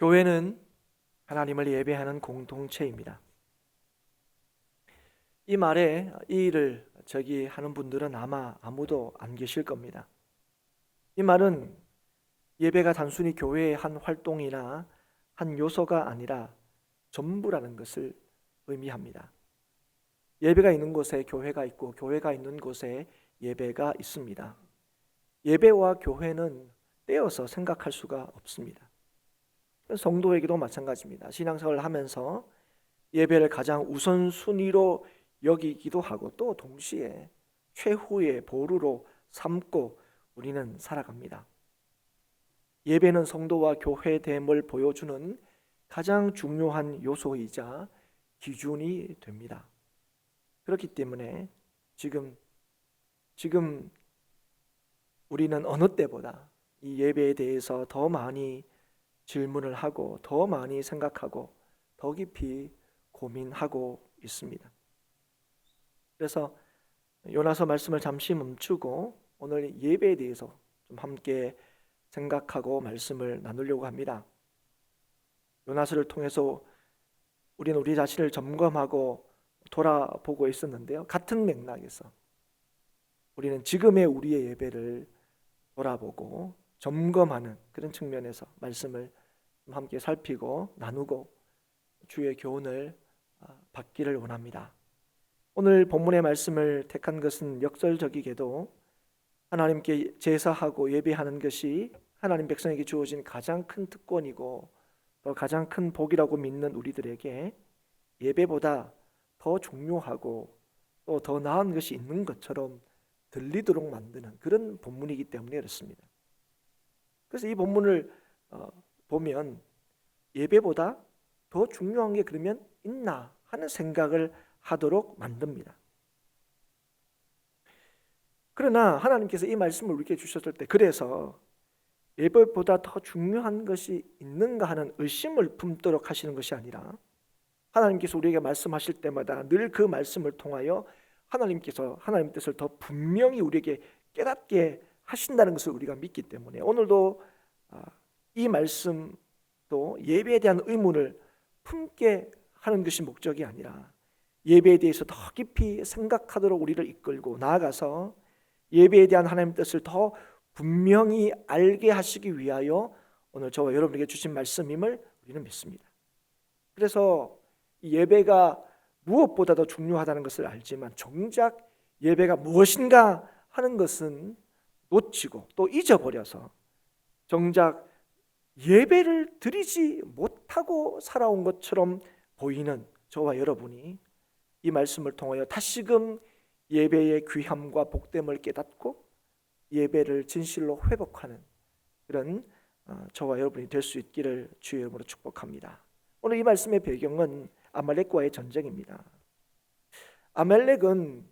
교회는 하나님을 예배하는 공동체입니다. 이 말에 이 일을 저기 하는 분들은 아마 아무도 안 계실 겁니다. 이 말은 예배가 단순히 교회의 한 활동이나 한 요소가 아니라 전부라는 것을 의미합니다. 예배가 있는 곳에 교회가 있고 교회가 있는 곳에 예배가 있습니다. 예배와 교회는 떼어서 생각할 수가 없습니다. 성도에게도 마찬가지입니다. 신앙생활을 하면서 예배를 가장 우선순위로 여기기도 하고 또 동시에 최후의 보루로 삼고 우리는 살아갑니다. 예배는 성도와 교회됨을 보여주는 가장 중요한 요소이자 기준이 됩니다. 그렇기 때문에 지금 우리는 어느 때보다 이 예배에 대해서 더 많이 질문을 하고 더 많이 생각하고 더 깊이 고민하고 있습니다. 그래서 요나서 말씀을 잠시 멈추고 오늘 예배에 대해서 좀 함께 생각하고 말씀을 나누려고 합니다. 요나서를 통해서 우리는 우리 자신을 점검하고 돌아보고 있었는데요. 같은 맥락에서 우리는 지금의 우리의 예배를 돌아보고 점검하는 그런 측면에서 말씀을 함께 살피고 나누고 주의 교훈을 받기를 원합니다. 오늘 본문의 말씀을 택한 것은 역설적이게도 하나님께 제사하고 예배하는 것이 하나님 백성에게 주어진 가장 큰 특권이고 또 가장 큰 복이라고 믿는 우리들에게 예배보다 더 중요하고 또 더 나은 것이 있는 것처럼 들리도록 만드는 그런 본문이기 때문에 그렇습니다. 그래서 이 본문을 보면 예배보다 더 중요한 게 그러면 있나 하는 생각을 하도록 만듭니다. 그러나 하나님께서 이 말씀을 우리에게 주셨을 때 그래서 예배보다 더 중요한 것이 있는가 하는 의심을 품도록 하시는 것이 아니라 하나님께서 우리에게 말씀하실 때마다 늘 그 말씀을 통하여 하나님께서 하나님의 뜻을 더 분명히 우리에게 깨닫게 하신다는 것을 우리가 믿기 때문에 오늘도 이 말씀도 예배에 대한 의문을 품게 하는 것이 목적이 아니라 예배에 대해서 더 깊이 생각하도록 우리를 이끌고 나아가서 예배에 대한 하나님의 뜻을 더 분명히 알게 하시기 위하여 오늘 저와 여러분에게 주신 말씀임을 우리는 믿습니다. 그래서 이 예배가 무엇보다 더 중요하다는 것을 알지만 정작 예배가 무엇인가 하는 것은 놓치고 또 잊어버려서 정작 예배를 드리지 못하고 살아온 것처럼 보이는 저와 여러분이 이 말씀을 통하여 다시금 예배의 귀함과 복됨을 깨닫고 예배를 진실로 회복하는 그런 저와 여러분이 될 수 있기를 주의 이름으로 축복합니다. 오늘 이 말씀의 배경은 아말렉과의 전쟁입니다. 아말렉은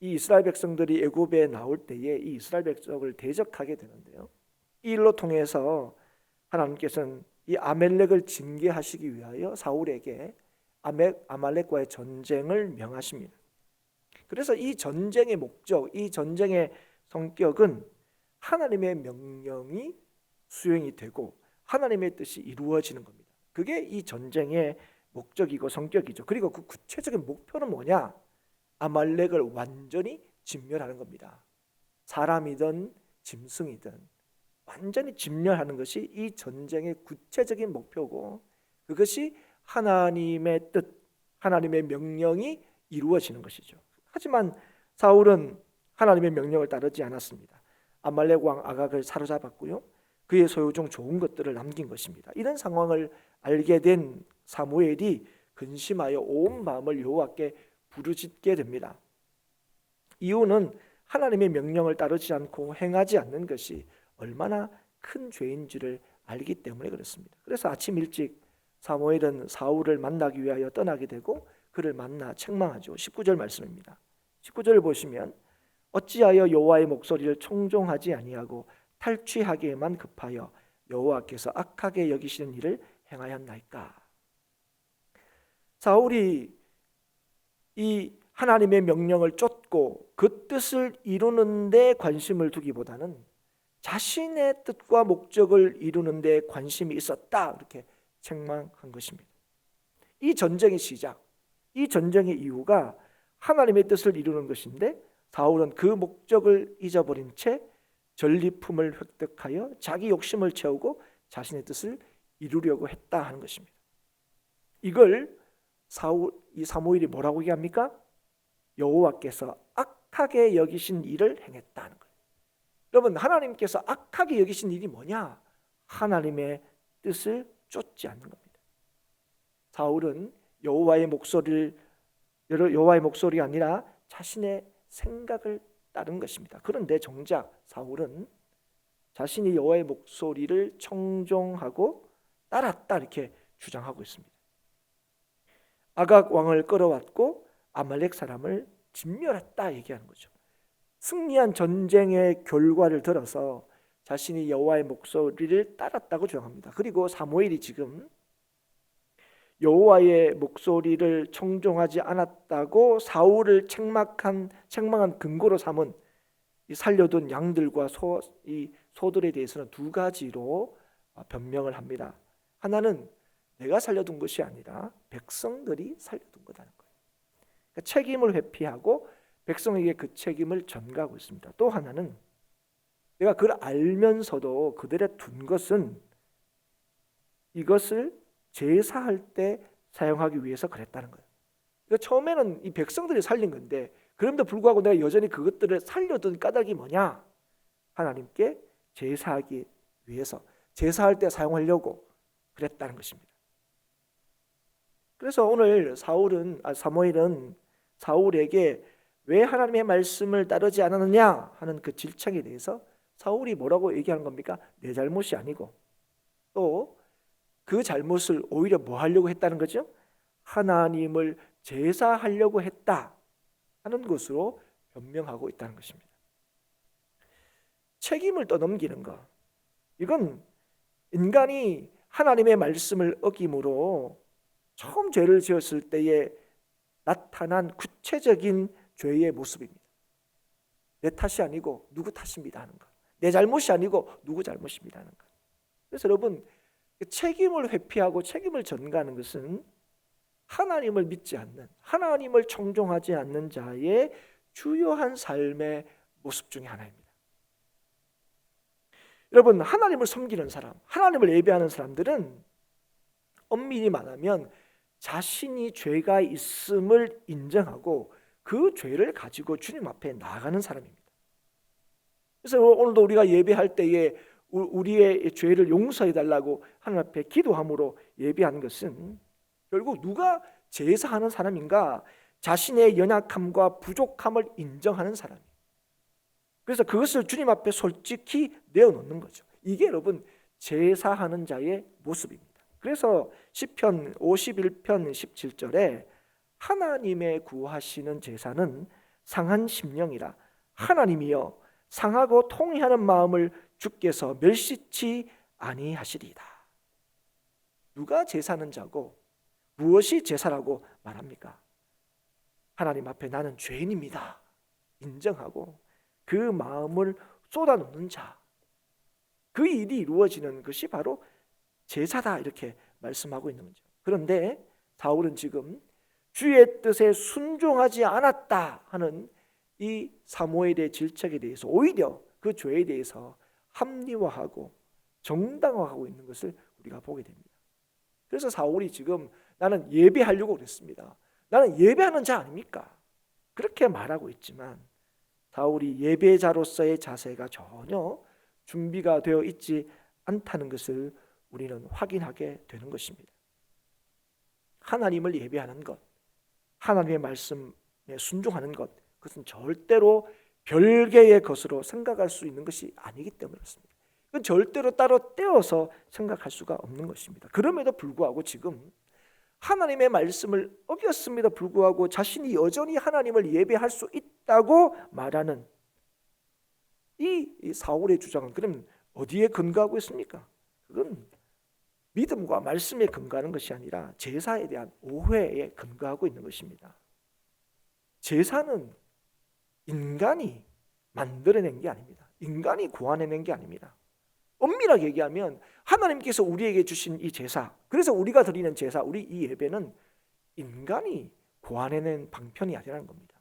이 이스라엘 백성들이 애굽에 나올 때에 이 이스라엘 백성을 대적하게 되는데요. 이 일로 통해서 하나님께서는 이 아말렉을 징계하시기 위하여 사울에게 아말렉과의 전쟁을 명하십니다. 그래서 이 전쟁의 목적, 이 전쟁의 성격은 하나님의 명령이 수행이 되고 하나님의 뜻이 이루어지는 겁니다. 그게 이 전쟁의 목적이고 성격이죠. 그리고 그 구체적인 목표는 뭐냐? 아말렉을 완전히 진멸하는 겁니다. 사람이든 짐승이든 완전히 진멸하는 것이 이 전쟁의 구체적인 목표고 그것이 하나님의 뜻, 하나님의 명령이 이루어지는 것이죠. 하지만 사울은 하나님의 명령을 따르지 않았습니다. 아말렉 왕 아각을 사로잡았고요. 그의 소유 중 좋은 것들을 남긴 것입니다. 이런 상황을 알게 된 사무엘이 근심하여 온 마음을 여호와께 부르짖게 됩니다. 이유는 하나님의 명령을 따르지 않고 행하지 않는 것이 얼마나 큰 죄인지를 알기 때문에 그렇습니다. 그래서 아침 일찍 사무엘은 사울을 만나기 위하여 떠나게 되고 그를 만나 책망하죠. 19절 말씀입니다. 19절을 보시면 어찌하여 여호와의 목소리를 청종하지 아니하고 탈취하기에만 급하여 여호와께서 악하게 여기시는 일을 행하였나이까. 사울이 이 하나님의 명령을 쫓고 그 뜻을 이루는 데 관심을 두기보다는 자신의 뜻과 목적을 이루는 데 관심이 있었다, 이렇게 책망한 것입니다. 이 전쟁의 시작, 이 전쟁의 이유가 하나님의 뜻을 이루는 것인데 사울은 그 목적을 잊어버린 채 전리품을 획득하여 자기 욕심을 채우고 자신의 뜻을 이루려고 했다 하는 것입니다. 이걸 이 사무엘이 뭐라고 얘기합니까? 여호와께서 악하게 여기신 일을 행했다는 거예요. 여러분, 하나님께서 악하게 여기신 일이 뭐냐? 하나님의 뜻을 쫓지 않는 겁니다. 사울은 여호와의 목소리가 아니라 자신의 생각을 따른 것입니다. 그런데 정작 사울은 자신이 여호와의 목소리를 청종하고 따랐다, 이렇게 주장하고 있습니다. 아각 왕을 끌어왔고 아말렉 사람을 진멸했다 얘기하는 거죠. 승리한 전쟁의 결과를 들어서 자신이 여호와의 목소리를 따랐다고 주장합니다. 그리고 사무엘이 지금 여호와의 목소리를 청종하지 않았다고 사울을 책망한 근거로 삼은 이 살려둔 양들과 소들에 대해서는 두 가지로 변명을 합니다. 하나는 내가 살려둔 것이 아니라 백성들이 살려둔 거라는 거예요. 그러니까 책임을 회피하고 백성에게 그 책임을 전가하고 있습니다. 또 하나는 내가 그걸 알면서도 그들에 둔 것은 이것을 제사할 때 사용하기 위해서 그랬다는 거예요. 그러니까 처음에는 이 백성들이 살린 건데 그럼에도 불구하고 내가 여전히 그것들을 살려둔 까닭이 뭐냐? 하나님께 제사하기 위해서, 제사할 때 사용하려고 그랬다는 것입니다. 그래서 오늘 사무엘은 사울에게 왜 하나님의 말씀을 따르지 않았느냐 하는 그 질책에 대해서 사울이 뭐라고 얘기하는 겁니까? 내 잘못이 아니고 또 그 잘못을 오히려 뭐 하려고 했다는 거죠? 하나님을 제사하려고 했다 하는 것으로 변명하고 있다는 것입니다. 책임을 떠넘기는 것, 이건 인간이 하나님의 말씀을 어김으로 처음 죄를 지었을 때에 나타난 구체적인 죄의 모습입니다. 내 탓이 아니고 누구 탓입니다 하는 것, 내 잘못이 아니고 누구 잘못입니다 하는 것. 그래서 여러분, 책임을 회피하고 책임을 전가하는 것은 하나님을 믿지 않는, 하나님을 청종하지 않는 자의 주요한 삶의 모습 중에 하나입니다. 여러분, 하나님을 섬기는 사람, 하나님을 예배하는 사람들은 엄밀히 말하면 자신이 죄가 있음을 인정하고 그 죄를 가지고 주님 앞에 나아가는 사람입니다. 그래서 오늘도 우리가 예배할 때에 우리의 죄를 용서해 달라고 하나님 앞에 기도함으로 예배하는 것은 결국 누가 제사하는 사람인가? 자신의 연약함과 부족함을 인정하는 사람이에요. 그래서 그것을 주님 앞에 솔직히 내어놓는 거죠. 이게 여러분 제사하는 자의 모습입니다. 그래서 시편 51편 17절에 하나님의 구하시는 제사는 상한 심령이라 하나님이여 상하고 통회하는 마음을 주께서 멸시치 아니하시리이다. 누가 제사하는 자고 무엇이 제사라고 말합니까? 하나님 앞에 나는 죄인입니다 인정하고 그 마음을 쏟아놓는 자, 그 일이 이루어지는 것이 바로 제사다 이렇게 말씀하고 있는 거죠. 그런데 사울은 지금 주의 뜻에 순종하지 않았다 하는 이 사무엘의 질책에 대해서 오히려 그 죄에 대해서 합리화하고 정당화하고 있는 것을 우리가 보게 됩니다. 그래서 사울이 지금 나는 예배하려고 그랬습니다, 나는 예배하는 자 아닙니까? 그렇게 말하고 있지만 사울이 예배자로서의 자세가 전혀 준비가 되어 있지 않다는 것을 우리는 확인하게 되는 것입니다. 하나님을 예배하는 것, 하나님의 말씀에 순종하는 것, 그것은 절대로 별개의 것으로 생각할 수 있는 것이 아니기 때문에 그렇습니다. 그건 절대로 따로 떼어서 생각할 수가 없는 것입니다. 그럼에도 불구하고 지금 하나님의 말씀을 어겼음에도 불구하고 자신이 여전히 하나님을 예배할 수 있다고 말하는 이 사울의 주장은 그럼 어디에 근거하고 있습니까? 그건 믿음과 말씀에 근거하는 것이 아니라 제사에 대한 오해에 근거하고 있는 것입니다. 제사는 인간이 만들어낸 게 아닙니다. 인간이 고안해낸 게 아닙니다. 엄밀하게 얘기하면 하나님께서 우리에게 주신 이 제사, 그래서 우리가 드리는 제사, 우리 이 예배는 인간이 고안해낸 방편이 아니라는 겁니다.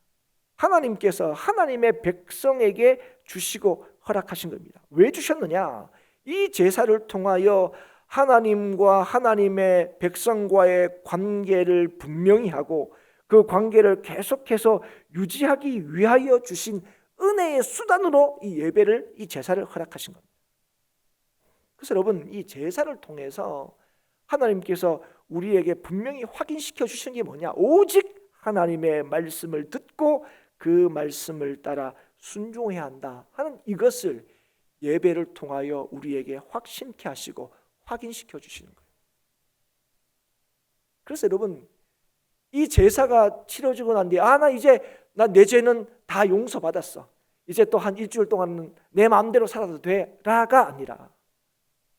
하나님께서 하나님의 백성에게 주시고 허락하신 겁니다. 왜 주셨느냐? 이 제사를 통하여 하나님과 하나님의 백성과의 관계를 분명히 하고 그 관계를 계속해서 유지하기 위하여 주신 은혜의 수단으로 이 예배를, 이 제사를 허락하신 겁니다. 그래서 여러분, 이 제사를 통해서 하나님께서 우리에게 분명히 확인시켜 주시는 게 뭐냐? 오직 하나님의 말씀을 듣고 그 말씀을 따라 순종해야 한다 하는 이것을 예배를 통하여 우리에게 확신케 하시고 확인시켜 주시는 거예요. 그래서 여러분, 이 제사가 치러지고 난 뒤에 나 이제 내 죄는 다 용서받았어, 이제 또 한 일주일 동안은 내 마음대로 살아도 돼라가 아니라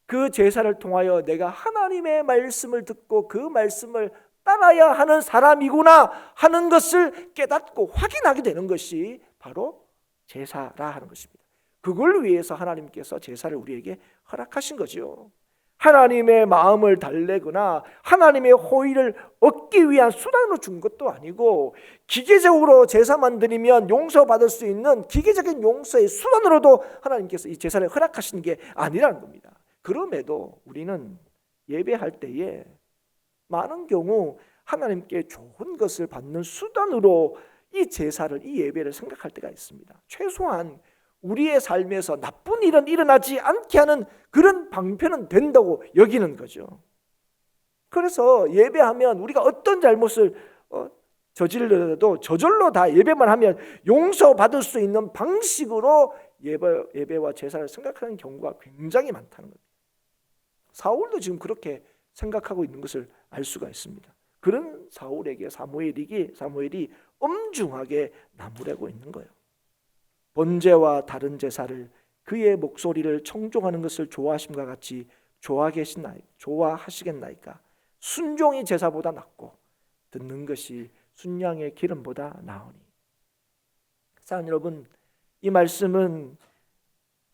그 제사를 통하여 내가 하나님의 말씀을 듣고 그 말씀을 따라야 하는 사람이구나 하는 것을 깨닫고 확인하게 되는 것이 바로 제사라 하는 것입니다. 그걸 위해서 하나님께서 제사를 우리에게 허락하신 거죠. 하나님의 마음을 달래거나 하나님의 호의를 얻기 위한 수단으로 준 것도 아니고 기계적으로 제사만 드리면 용서받을 수 있는 기계적인 용서의 수단으로도 하나님께서 이 제사를 허락하신 게 아니라는 겁니다. 그럼에도 우리는 예배할 때에 많은 경우 하나님께 좋은 것을 받는 수단으로 이 제사를, 이 예배를 생각할 때가 있습니다. 최소한 우리의 삶에서 나쁜 일은 일어나지 않게 하는 그런 방편은 된다고 여기는 거죠. 그래서 예배하면 우리가 어떤 잘못을 저질러도 저절로 다 예배만 하면 용서받을 수 있는 방식으로 예배와 제사를 생각하는 경우가 굉장히 많다는 겁니다. 사울도 지금 그렇게 생각하고 있는 것을 알 수가 있습니다. 그런 사울에게 사무엘이 엄중하게 나무라고 있는 거예요. 번제와 다른 제사를 그의 목소리를 청종하는 것을 좋아하심과 같이 좋아하시겠나이까? 순종이 제사보다 낫고 듣는 것이 순양의 기름보다 나으니. 사랑하는 여러분, 이 말씀은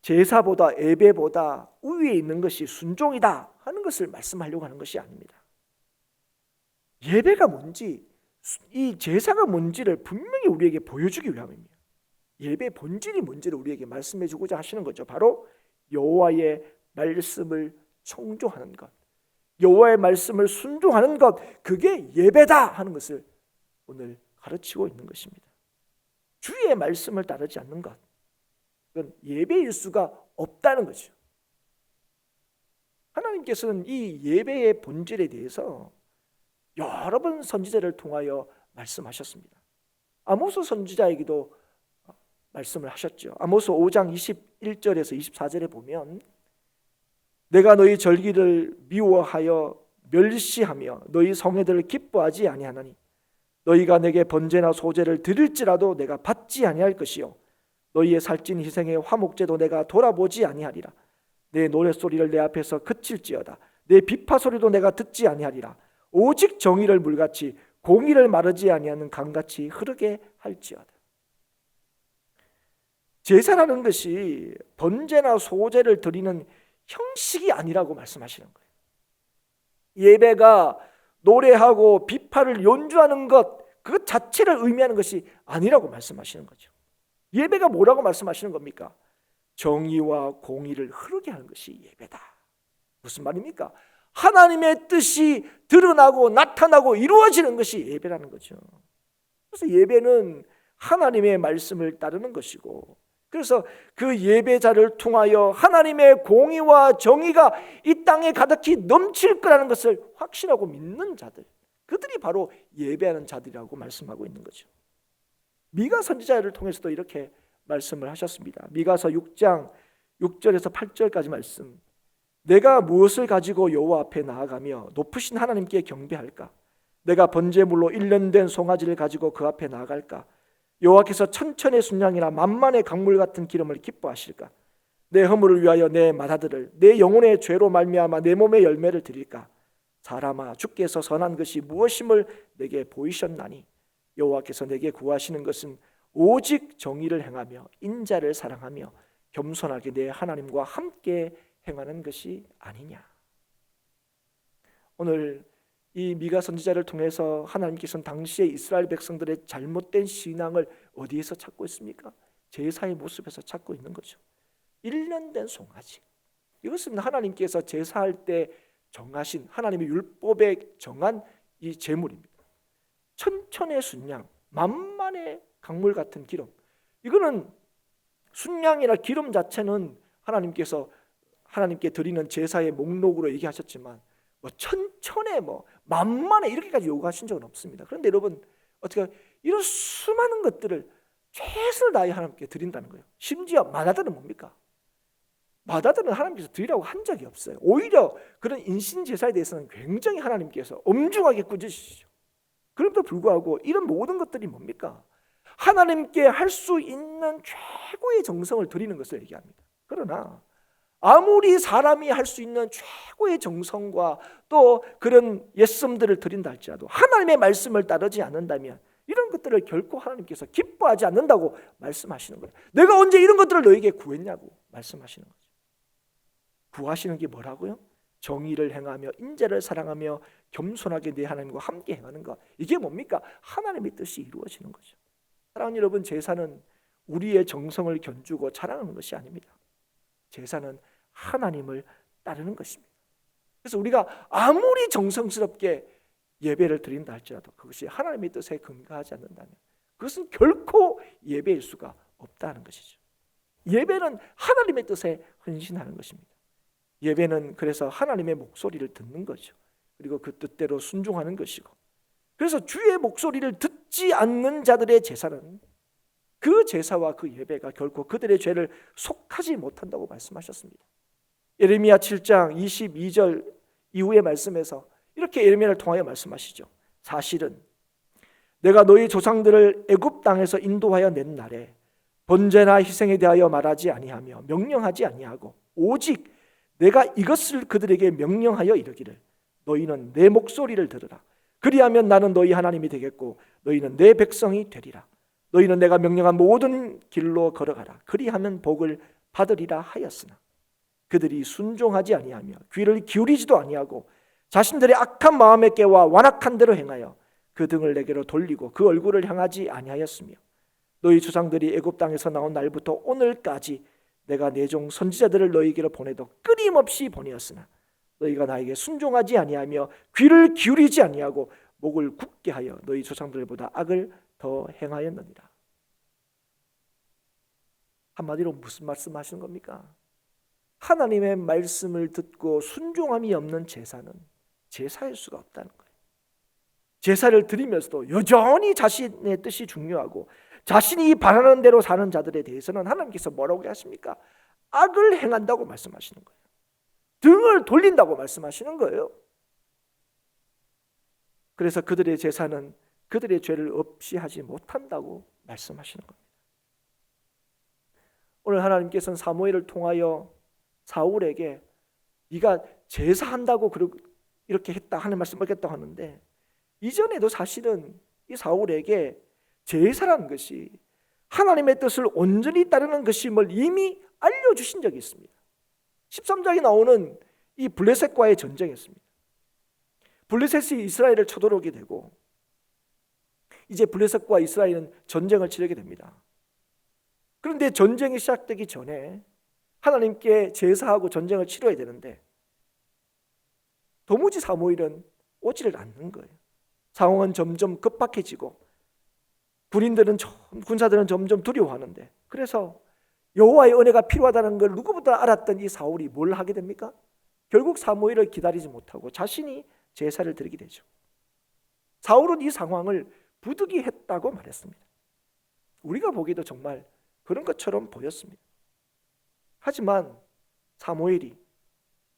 제사보다 예배보다 우위에 있는 것이 순종이다 하는 것을 말씀하려고 하는 것이 아닙니다. 예배가 뭔지, 이 제사가 뭔지를 분명히 우리에게 보여주기 위함입니다. 예배의 본질이 뭔지를 우리에게 말씀해 주고자 하시는 거죠. 바로 여호와의 말씀을 청종하는 것, 여호와의 말씀을 순종하는 것, 그게 예배다 하는 것을 오늘 가르치고 있는 것입니다. 주의 말씀을 따르지 않는 것, 그건 예배일 수가 없다는 거죠. 하나님께서는 이 예배의 본질에 대해서 여러 번 선지자를 통하여 말씀하셨습니다. 아모스 선지자에게도 말씀을 하셨죠. 아모스 5장 21절에서 24절에 보면 내가 너희 절기를 미워하여 멸시하며 너희 성회들을 기뻐하지 아니하나니 너희가 내게 번제나 소제를 드릴지라도 내가 받지 아니할 것이요 너희의 살찐 희생의 화목제도 내가 돌아보지 아니하리라. 내 노랫소리를 내 앞에서 그칠지어다. 내 비파소리도 내가 듣지 아니하리라. 오직 정의를 물같이 공의를 마르지 아니하는 강같이 흐르게 할지어다. 제사라는 것이 번제나 소제를 드리는 형식이 아니라고 말씀하시는 거예요. 예배가 노래하고 비파를 연주하는 것, 그 자체를 의미하는 것이 아니라고 말씀하시는 거죠. 예배가 뭐라고 말씀하시는 겁니까? 정의와 공의를 흐르게 하는 것이 예배다. 무슨 말입니까? 하나님의 뜻이 드러나고 나타나고 이루어지는 것이 예배라는 거죠. 그래서 예배는 하나님의 말씀을 따르는 것이고, 그래서 그 예배자를 통하여 하나님의 공의와 정의가 이 땅에 가득히 넘칠 거라는 것을 확신하고 믿는 자들, 그들이 바로 예배하는 자들이라고 말씀하고 있는 거죠. 미가 선지자를 통해서도 이렇게 말씀을 하셨습니다. 미가서 6장 6절에서 8절까지 말씀. 내가 무엇을 가지고 여호와 앞에 나아가며 높으신 하나님께 경배할까? 내가 번제물로 1년 된 송아지를 가지고 그 앞에 나아갈까? 여호와께서 천천의 순양이나 만만의 강물 같은 기름을 기뻐하실까? 내 허물을 위하여 내 맏아들을 내 영혼의 죄로 말미암아 내 몸의 열매를 드릴까? 사람아, 주께서 선한 것이 무엇임을 내게 보이셨나니 여호와께서 내게 구하시는 것은 오직 정의를 행하며 인자를 사랑하며 겸손하게 내 하나님과 함께 행하는 것이 아니냐. 오늘 이 미가 선지자를 통해서 하나님께서는 당시의 이스라엘 백성들의 잘못된 신앙을 어디에서 찾고 있습니까? 제사의 모습에서 찾고 있는 거죠. 1년 된 송아지, 이것은 하나님께서 제사할 때 정하신, 하나님의 율법에 정한 이 제물입니다. 천천의 순양, 만만의 강물 같은 기름. 이거는 순양이나 기름 자체는 하나님께 드리는 제사의 목록으로 얘기하셨지만 천천에 만만에 이렇게까지 요구하신 적은 없습니다. 그런데 여러분, 어떻게 이런 수많은 것들을 최선을 다해 하나님께 드린다는 거예요. 심지어 마다들은 뭡니까? 마다들은 하나님께서 드리라고 한 적이 없어요. 오히려 그런 인신제사에 대해서는 굉장히 하나님께서 엄중하게 꾸짖으시죠. 그럼에도 불구하고 이런 모든 것들이 뭡니까? 하나님께 할 수 있는 최고의 정성을 드리는 것을 얘기합니다. 그러나 아무리 사람이 할 수 있는 최고의 정성과 또 그런 예씀들을 드린다 할지라도 하나님의 말씀을 따르지 않는다면 이런 것들을 결코 하나님께서 기뻐하지 않는다고 말씀하시는 거예요. 내가 언제 이런 것들을 너에게 구했냐고 말씀하시는 거죠. 구하시는 게 뭐라고요? 정의를 행하며 인자를 사랑하며 겸손하게 내 하나님과 함께 행하는 것. 이게 뭡니까? 하나님의 뜻이 이루어지는 거죠. 사랑하는 여러분, 제사는 우리의 정성을 견주고 자랑하는 것이 아닙니다. 제사는 하나님을 따르는 것입니다. 그래서 우리가 아무리 정성스럽게 예배를 드린다 할지라도 그것이 하나님의 뜻에 근거하지 않는다면 그것은 결코 예배일 수가 없다는 것이죠. 예배는 하나님의 뜻에 헌신하는 것입니다. 예배는 그래서 하나님의 목소리를 듣는 거죠. 그리고 그 뜻대로 순종하는 것이고, 그래서 주의 목소리를 듣지 않는 자들의 제사는, 그 제사와 그 예배가 결코 그들의 죄를 속하지 못한다고 말씀하셨습니다. 예레미야 7장 22절 이후의 말씀에서 이렇게 예레미야를 통하여 말씀하시죠. 사실은 내가 너희 조상들을 애굽 땅에서 인도하여 낸 날에 번제나 희생에 대하여 말하지 아니하며 명령하지 아니하고 오직 내가 이것을 그들에게 명령하여 이르기를 너희는 내 목소리를 들으라. 그리하면 나는 너희 하나님이 되겠고 너희는 내 백성이 되리라. 너희는 내가 명령한 모든 길로 걸어가라. 그리하면 복을 받으리라 하였으나 그들이 순종하지 아니하며 귀를 기울이지도 아니하고 자신들의 악한 마음에 깨와 완악한 대로 행하여 그 등을 내게로 돌리고 그 얼굴을 향하지 아니하였으며 너희 조상들이 애굽 땅에서 나온 날부터 오늘까지 내가 내 종 선지자들을 너희에게로 보내도 끊임없이 보내었으나 너희가 나에게 순종하지 아니하며 귀를 기울이지 아니하고 목을 굳게 하여 너희 조상들보다 악을 더 행하였느니라. 한마디로 무슨 말씀하시는 겁니까? 하나님의 말씀을 듣고 순종함이 없는 제사는 제사일 수가 없다는 거예요. 제사를 드리면서도 여전히 자신의 뜻이 중요하고 자신이 바라는 대로 사는 자들에 대해서는 하나님께서 뭐라고 하십니까? 악을 행한다고 말씀하시는 거예요. 등을 돌린다고 말씀하시는 거예요. 그래서 그들의 제사는 그들의 죄를 없이 하지 못한다고 말씀하시는 겁니다. 오늘 하나님께서는 사무엘을 통하여 사울에게 네가 제사한다고 이렇게 했다 하는 말씀을 하겠다고 하는데, 이전에도 사실은 이 사울에게 제사라는 것이 하나님의 뜻을 온전히 따르는 것임을 이미 알려주신 적이 있습니다. 13장에 나오는 이 블레셋과의 전쟁이었습니다. 블레셋이 이스라엘을 쳐들어오게 되고 이제 블레셋과 이스라엘은 전쟁을 치르게 됩니다. 그런데 전쟁이 시작되기 전에 하나님께 제사하고 전쟁을 치러야 되는데 도무지 사무엘은 오지를 않는 거예요. 상황은 점점 급박해지고 군사들은 점점 두려워하는데, 그래서 여호와의 은혜가 필요하다는 걸 누구보다 알았던 이 사울이 뭘 하게 됩니까? 결국 사무엘을 기다리지 못하고 자신이 제사를 드리게 되죠. 사울은 이 상황을 부득이했다고 말했습니다. 우리가 보기에도 정말 그런 것처럼 보였습니다. 하지만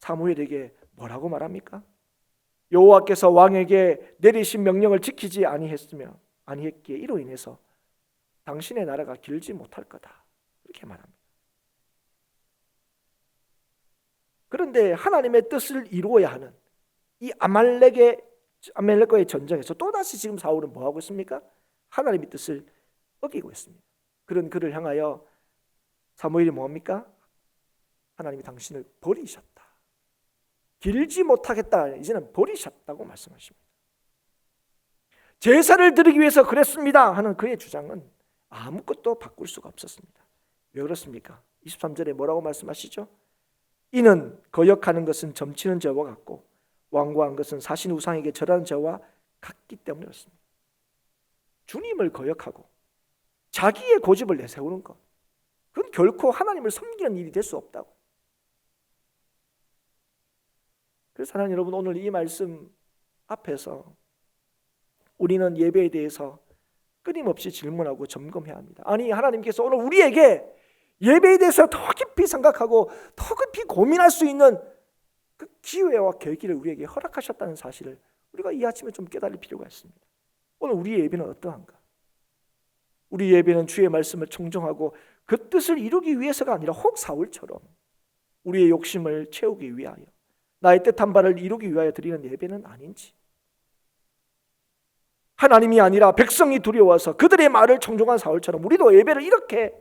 사무엘에게 뭐라고 말합니까? 여호와께서 왕에게 내리신 명령을 지키지 아니했기에 이로 인해서 당신의 나라가 길지 못할 거다, 이렇게 말합니다. 그런데 하나님의 뜻을 이루어야 하는 이 아말렉과의 전쟁에서 또다시 지금 사울은 뭐하고 있습니까? 하나님의 뜻을 어기고 있습니다. 그런 그를 향하여 사무엘이 뭡니까? 하나님이 당신을 버리셨다. 길지 못하겠다. 이제는 버리셨다고 말씀하십니다. 제사를 드리기 위해서 그랬습니다 하는 그의 주장은 아무것도 바꿀 수가 없었습니다. 왜 그렇습니까? 23절에 뭐라고 말씀하시죠? 이는 거역하는 것은 점치는 죄와 같고 완고한 것은 사신 우상에게 절하는 죄와 같기 때문에 그렇습니다. 주님을 거역하고 자기의 고집을 내세우는 것, 그건 결코 하나님을 섬기는 일이 될 수 없다고. 그래서 사랑하는 여러분, 오늘 이 말씀 앞에서 우리는 예배에 대해서 끊임없이 질문하고 점검해야 합니다. 아니, 하나님께서 오늘 우리에게 예배에 대해서 더 깊이 생각하고 더 깊이 고민할 수 있는 그 기회와 계기를 우리에게 허락하셨다는 사실을 우리가 이 아침에 좀 깨달을 필요가 있습니다. 오늘 우리의 예배는 어떠한가? 우리 예배는 주의 말씀을 청정하고 그 뜻을 이루기 위해서가 아니라 혹 사울처럼 우리의 욕심을 채우기 위하여 나의 뜻한 바를 이루기 위하여 드리는 예배는 아닌지, 하나님이 아니라 백성이 두려워서 그들의 말을 청종한 사울처럼 우리도 예배를 이렇게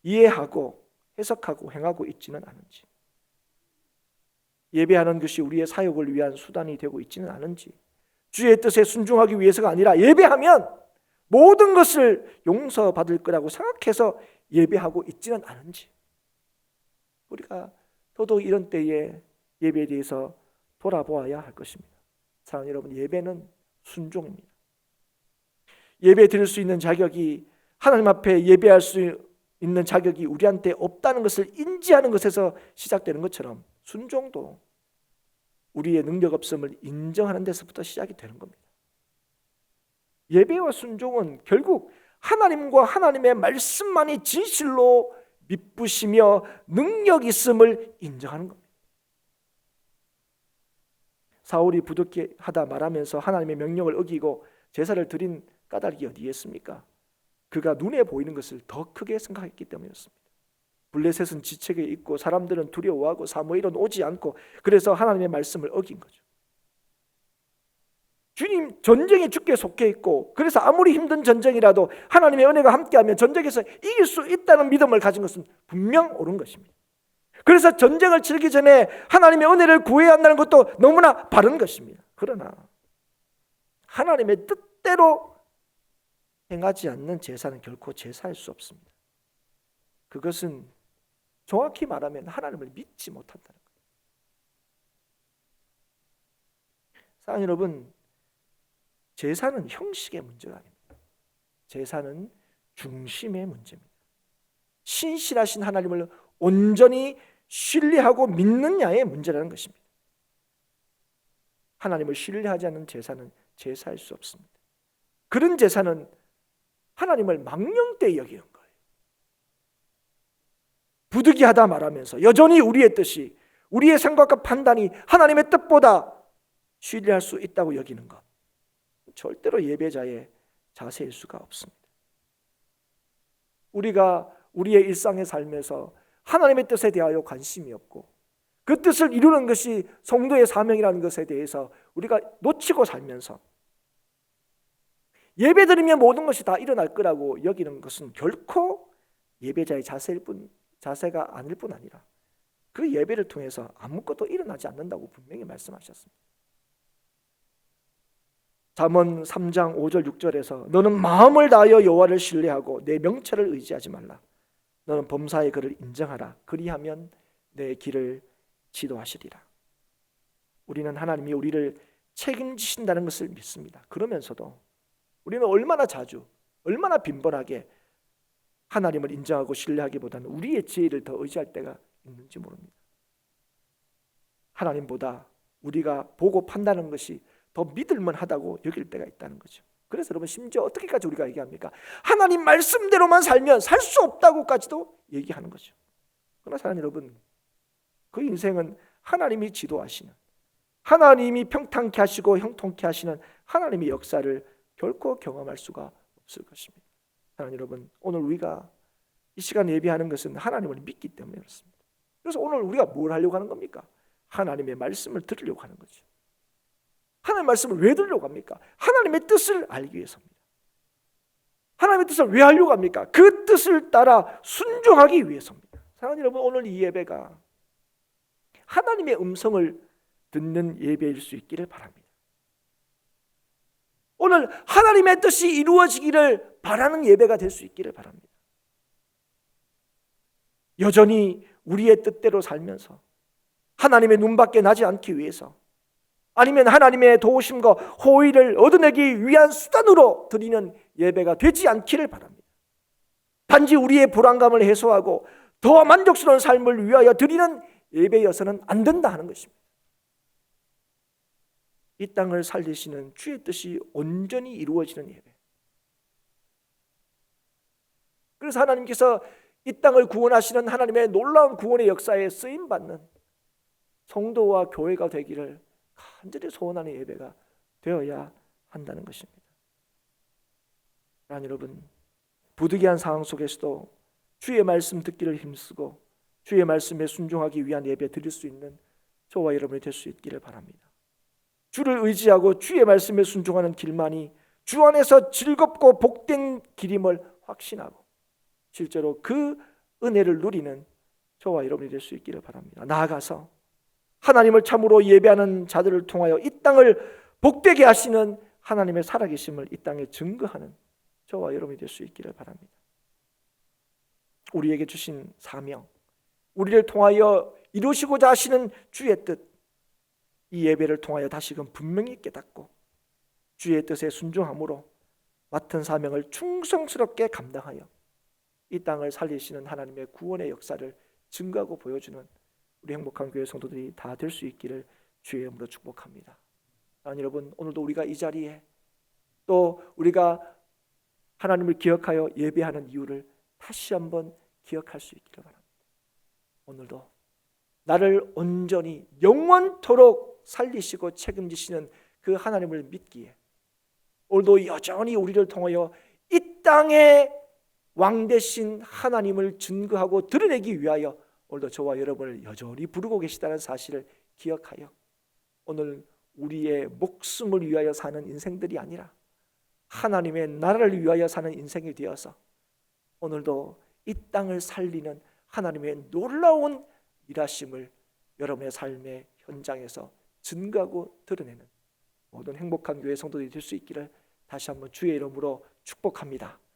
이해하고 해석하고 행하고 있지는 않은지, 예배하는 것이 우리의 사역을 위한 수단이 되고 있지는 않은지, 주의 뜻에 순종하기 위해서가 아니라 예배하면 모든 것을 용서받을 거라고 생각해서 예배하고 있지는 않은지, 우리가 더더욱 이런 때에 예배에 대해서 돌아보아야 할 것입니다. 사랑하는 여러분, 예배는 순종입니다. 예배 드릴 수 있는 자격이, 하나님 앞에 예배할 수 있는 자격이 우리한테 없다는 것을 인지하는 것에서 시작되는 것처럼 순종도 우리의 능력 없음을 인정하는 데서부터 시작이 되는 겁니다. 예배와 순종은 결국 하나님과 하나님의 말씀만이 진실로 믿으시며 능력 있음을 인정하는 겁니다. 사울이 부득이하다 말하면서 하나님의 명령을 어기고 제사를 드린 까닭이 어디에 있습니까? 그가 눈에 보이는 것을 더 크게 생각했기 때문이었습니다. 블레셋은 지책에 있고 사람들은 두려워하고 사무엘은 오지 않고, 그래서 하나님의 말씀을 어긴 거죠. 주님, 전쟁이 주께 속해 있고, 그래서 아무리 힘든 전쟁이라도 하나님의 은혜가 함께하면 전쟁에서 이길 수 있다는 믿음을 가진 것은 분명 옳은 것입니다. 그래서 전쟁을 치르기 전에 하나님의 은혜를 구해야 한다는 것도 너무나 바른 것입니다. 그러나 하나님의 뜻대로 행하지 않는 제사는 결코 제사할 수 없습니다. 그것은 정확히 말하면 하나님을 믿지 못한다는 거예요. 사랑하는 여러분, 제사는 형식의 문제가 아닙니다. 제사는 중심의 문제입니다. 신실하신 하나님을 온전히 신뢰하고 믿느냐의 문제라는 것입니다. 하나님을 신뢰하지 않는 제사는 제사할 수 없습니다. 그런 제사는 하나님을 망령되이 여기는 거예요. 부득이하다 말하면서 여전히 우리의 뜻이, 우리의 생각과 판단이 하나님의 뜻보다 신뢰할 수 있다고 여기는 것, 절대로 예배자의 자세일 수가 없습니다. 우리가 우리의 일상의 삶에서 하나님의 뜻에 대하여 관심이 없고 그 뜻을 이루는 것이 성도의 사명이라는 것에 대해서 우리가 놓치고 살면서 예배드리면 모든 것이 다 일어날 거라고 여기는 것은 결코 예배자의 자세가 아닐 뿐 아니라 그 예배를 통해서 아무것도 일어나지 않는다고 분명히 말씀하셨습니다. 잠언 3장 5절 6절에서 너는 마음을 다하여 여호와를 신뢰하고 내 명철을 의지하지 말라. 너는 범사의 그를 인정하라. 그리하면 내 길을 지도하시리라. 우리는 하나님이 우리를 책임지신다는 것을 믿습니다. 그러면서도 우리는 얼마나 자주, 얼마나 빈번하게 하나님을 인정하고 신뢰하기보다는 우리의 지혜를 더 의지할 때가 있는지 모릅니다. 하나님보다 우리가 보고 판단하는 것이 더 믿을만하다고 여길 때가 있다는 거죠. 그래서 여러분, 심지어 어떻게까지 우리가 얘기합니까? 하나님 말씀대로만 살면 살 수 없다고까지도 얘기하는 거죠. 그러나 사랑하는 여러분, 그 인생은 하나님이 지도하시는, 하나님이 평탄케 하시고 형통케 하시는 하나님의 역사를 결코 경험할 수가 없을 것입니다. 사랑하는 여러분, 오늘 우리가 이 시간 예배하는 것은 하나님을 믿기 때문에 그렇습니다. 그래서 오늘 우리가 뭘 하려고 하는 겁니까? 하나님의 말씀을 들으려고 하는 거죠. 하나님의 말씀을 왜 들으려고 합니까? 하나님의 뜻을 알기 위해서입니다. 하나님의 뜻을 왜 하려고 합니까? 그 뜻을 따라 순종하기 위해서입니다. 사랑하는 여러분, 오늘 이 예배가 하나님의 음성을 듣는 예배일 수 있기를 바랍니다. 오늘 하나님의 뜻이 이루어지기를 바라는 예배가 될 수 있기를 바랍니다. 여전히 우리의 뜻대로 살면서 하나님의 눈밖에 나지 않기 위해서, 아니면 하나님의 도우심과 호의를 얻어내기 위한 수단으로 드리는 예배가 되지 않기를 바랍니다. 단지 우리의 불안감을 해소하고 더 만족스러운 삶을 위하여 드리는 예배여서는 안 된다 하는 것입니다. 이 땅을 살리시는 주의 뜻이 온전히 이루어지는 예배. 그래서 하나님께서 이 땅을 구원하시는 하나님의 놀라운 구원의 역사에 쓰임받는 성도와 교회가 되기를 간절히 소원하는 예배가 되어야 한다는 것입니다. 여러분, 부득이한 상황 속에서도 주의 말씀 듣기를 힘쓰고 주의 말씀에 순종하기 위한 예배 드릴 수 있는 저와 여러분이 될 수 있기를 바랍니다. 주를 의지하고 주의 말씀에 순종하는 길만이 주 안에서 즐겁고 복된 길임을 확신하고 실제로 그 은혜를 누리는 저와 여러분이 될 수 있기를 바랍니다. 나아가서 하나님을 참으로 예배하는 자들을 통하여 이 땅을 복되게 하시는 하나님의 살아계심을 이 땅에 증거하는 저와 여러분이 될 수 있기를 바랍니다. 우리에게 주신 사명, 우리를 통하여 이루시고자 하시는 주의 뜻, 이 예배를 통하여 다시금 분명히 깨닫고 주의 뜻에 순종함으로 맡은 사명을 충성스럽게 감당하여 이 땅을 살리시는 하나님의 구원의 역사를 증거하고 보여주는 우리 행복한 교회 성도들이 다 될 수 있기를 주의 이름으로 축복합니다. 여러분, 오늘도 우리가 이 자리에 또 우리가 하나님을 기억하여 예배하는 이유를 다시 한번 기억할 수 있기를 바랍니다. 오늘도 나를 온전히 영원토록 살리시고 책임지시는 그 하나님을 믿기에 오늘도 여전히 우리를 통하여 이 땅에 왕 되신 하나님을 증거하고 드러내기 위하여 오늘도 저와 여러분을 여전히 부르고 계시다는 사실을 기억하여 오늘 우리의 목숨을 위하여 사는 인생들이 아니라 하나님의 나라를 위하여 사는 인생이 되어서 오늘도 이 땅을 살리는 하나님의 놀라운 일하심을 여러분의 삶의 현장에서 증거하고 드러내는 모든 행복한 교회 성도들이 될 수 있기를 다시 한번 주의 이름으로 축복합니다.